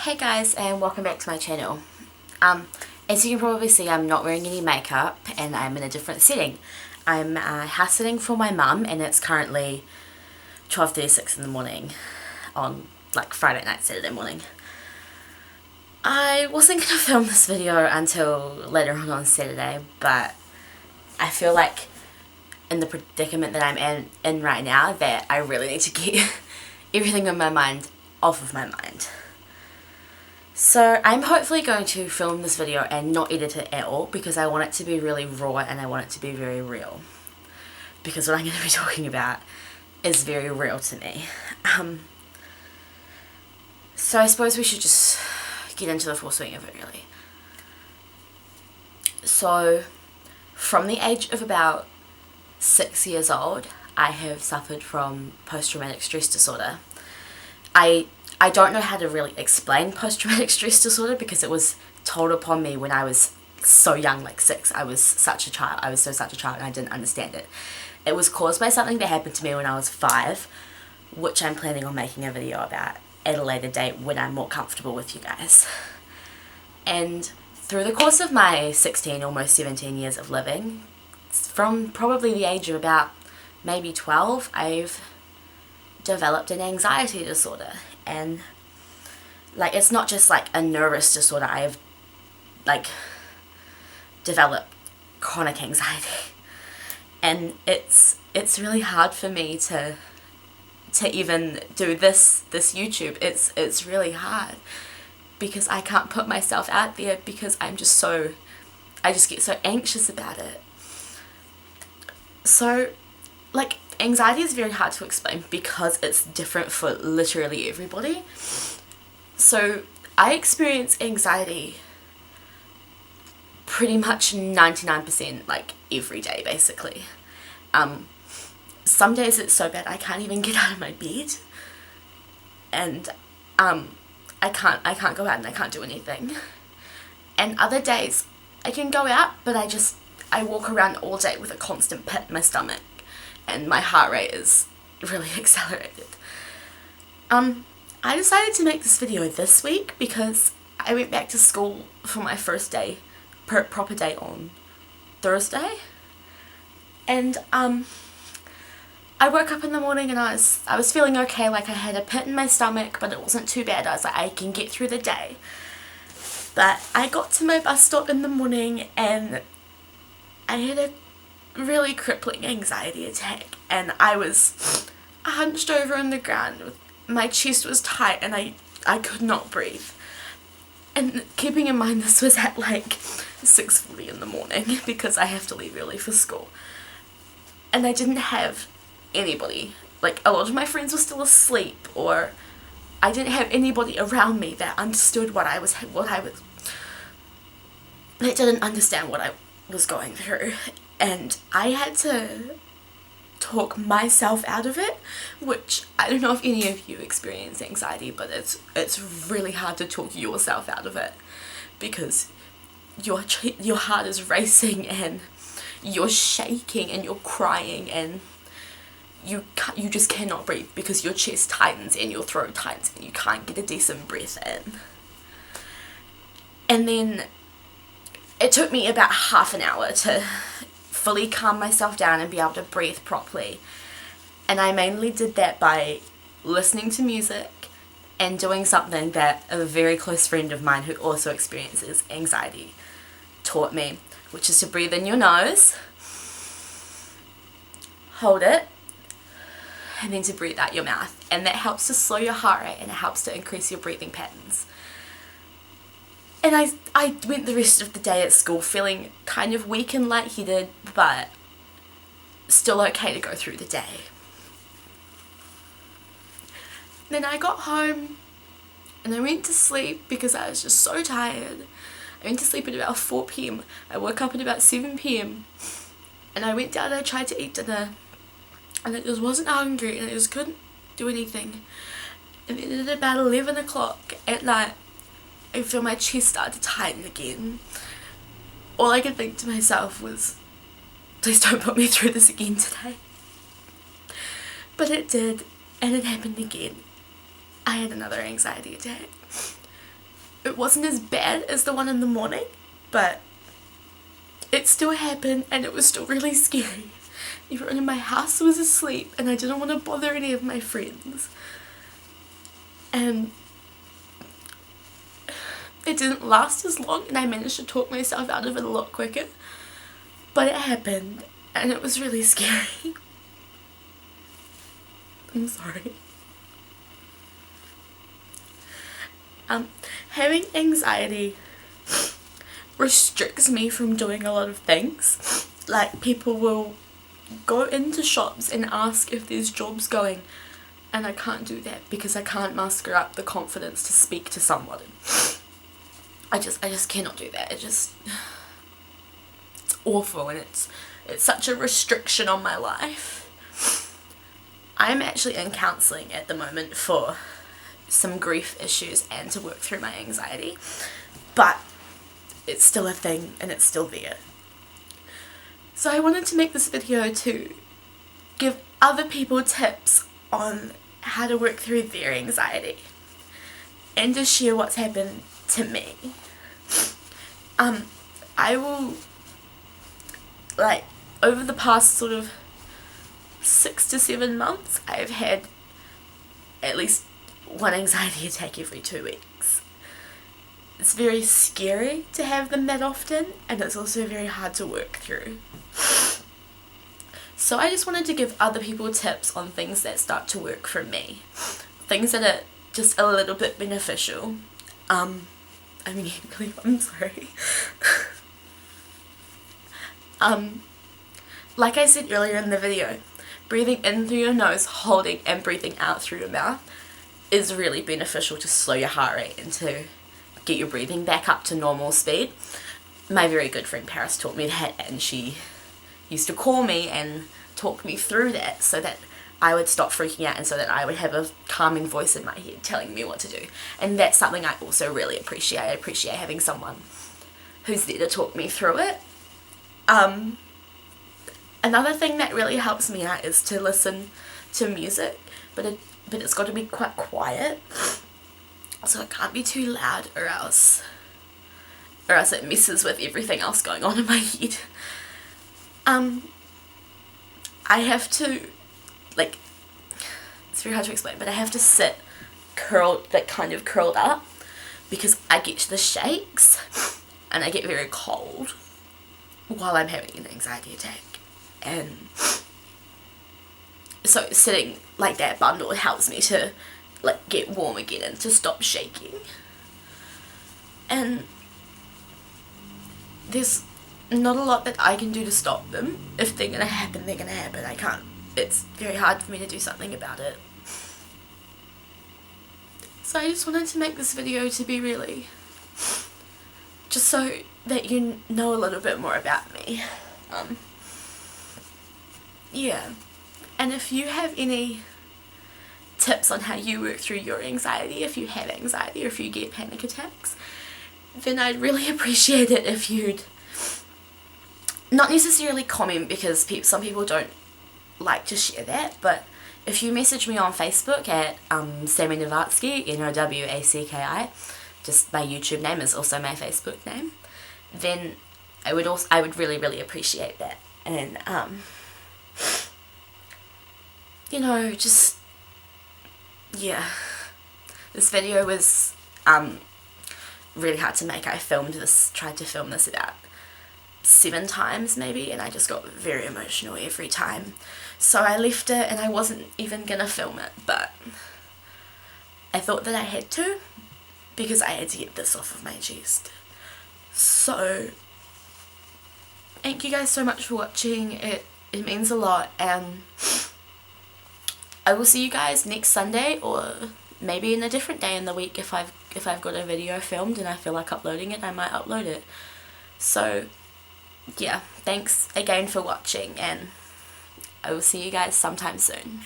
Hey guys, and welcome back to my channel. As you can probably see, I'm not wearing any makeup and I'm in a different setting. I'm house sitting for my mum and it's currently 12:36 in the morning on like Friday night, Saturday morning. I wasn't going to film this video until later on Saturday, but I feel like in the predicament that I'm in right now that I really need to get everything on my mind off of my mind. So I'm hopefully going to film this video and not edit it at all because I want it to be really raw and I want it to be very real. Because what I'm going to be talking about is very real to me. So I suppose we should just get into the full swing of it really. So from the age of about 6 years old, I have suffered from post-traumatic stress disorder. I don't know how to really explain post-traumatic stress disorder because it was told upon me when I was so young, like 6. I was such a child. I was such a child and I didn't understand it. It was caused by something that happened to me when I was 5, which I'm planning on making a video about at a later date when I'm more comfortable with you guys. And through the course of my 16, almost 17 years of living, from probably the age of about maybe 12, I've developed an anxiety disorder. And like it's not just like a nervous disorder, I've like developed chronic anxiety, and it's really hard for me to even do this YouTube. It's really hard because I can't put myself out there because I just get so anxious about it. So like anxiety is very hard to explain because it's different for literally everybody. So I experience anxiety pretty much 99% like every day basically. Some days it's so bad I can't even get out of my bed, and I can't go out and I can't do anything. And other days I can go out but I walk around all day with a constant pit in my stomach and my heart rate is really accelerated. I decided to make this video this week because I went back to school for my first day, proper day on Thursday, and I woke up in the morning and I was feeling okay, like I had a pit in my stomach but it wasn't too bad. I was like, I can get through the day. But I got to my bus stop in the morning and I had a really crippling anxiety attack and I was hunched over on the ground. My chest was tight and I could not breathe. And keeping in mind this was at like 6:40 in the morning because I have to leave early for school. And I didn't have anybody. Like a lot of my friends were still asleep, or I didn't have anybody around me that understood that didn't understand what I was going through. And I had to talk myself out of it, which I don't know if any of you experience anxiety, but it's really hard to talk yourself out of it because your heart is racing and you're shaking and you're crying and you just cannot breathe because your chest tightens and your throat tightens and you can't get a decent breath in. And then it took me about half an hour to fully calm myself down and be able to breathe properly. And I mainly did that by listening to music and doing something that a very close friend of mine who also experiences anxiety taught me, which is to breathe in your nose, hold it, and then to breathe out your mouth. And that helps to slow your heart rate and it helps to increase your breathing patterns. And I went the rest of the day at school feeling kind of weak and lightheaded, but still okay to go through the day. Then I got home and I went to sleep because I was just so tired. I went to sleep at about 4 p.m. I woke up at about 7 p.m. and I went down and I tried to eat dinner and I just wasn't hungry and I just couldn't do anything. And then at about 11 o'clock at night, I feel my chest start to tighten again. All I could think to myself was, please don't put me through this again today. But it did, and it happened again. I had another anxiety attack. it wasn't as bad as the one in the morning, but it still happened and it was still really scary. Everyone in my house was asleep and I didn't want to bother any of my friends. And it didn't last as long and I managed to talk myself out of it a lot quicker. But it happened and it was really scary. I'm sorry. Having anxiety restricts me from doing a lot of things. Like, people will go into shops and ask if there's jobs going, and I can't do that because I can't muster up the confidence to speak to someone. I just cannot do that. It's awful, and it's such a restriction on my life. I'm actually in counselling at the moment for some grief issues and to work through my anxiety, but it's still a thing and it's still there. So I wanted to make this video to give other people tips on how to work through their anxiety and to share what's happened to me. I will, like, over the past sort of 6 to 7 months, I've had at least one anxiety attack every 2 weeks. It's very scary to have them that often, and it's also very hard to work through. So I just wanted to give other people tips on things that start to work for me. Things that are just a little bit beneficial. I'm sorry. Like I said earlier in the video, breathing in through your nose, holding and breathing out through your mouth is really beneficial to slow your heart rate and to get your breathing back up to normal speed. My very good friend Paris taught me that, and she used to call me and talk me through that so that I would stop freaking out and so that I would have a calming voice in my head telling me what to do. And that's something I also really appreciate. I appreciate having someone who's there to talk me through it. Another thing that really helps me out is to listen to music, but it's got to be quite quiet, so it can't be too loud or else it messes with everything else going on in my head. I have to, like, it's very hard to explain, but I have to sit curled up because I get the shakes and I get very cold while I'm having an anxiety attack. And so sitting like that bundle helps me to, like, get warm again and to stop shaking. And there's not a lot that I can do to stop them. If they're gonna happen, they're gonna happen. I can't. It's very hard for me to do something about it. So I just wanted to make this video to be really just so that you know a little bit more about me. Yeah. And if you have any tips on how you work through your anxiety, if you have anxiety or if you get panic attacks, then I'd really appreciate it if you'd not necessarily comment, because some people don't like to share that, but if you message me on Facebook at Sammie-Nowacki, Nowacki, just my YouTube name is also my Facebook name, then I would really, really appreciate that. And you know, just, yeah, this video was really hard to make. I tried to film this about 7 times maybe, and I just got very emotional every time. So I left it and I wasn't even gonna film it, but I thought that I had to because I had to get this off of my chest. So thank you guys so much for watching. It means a lot, and I will see you guys next Sunday, or maybe in a different day in the week. If I've got a video filmed and I feel like uploading it, I might upload it. So yeah, thanks again for watching, and I will see you guys sometime soon.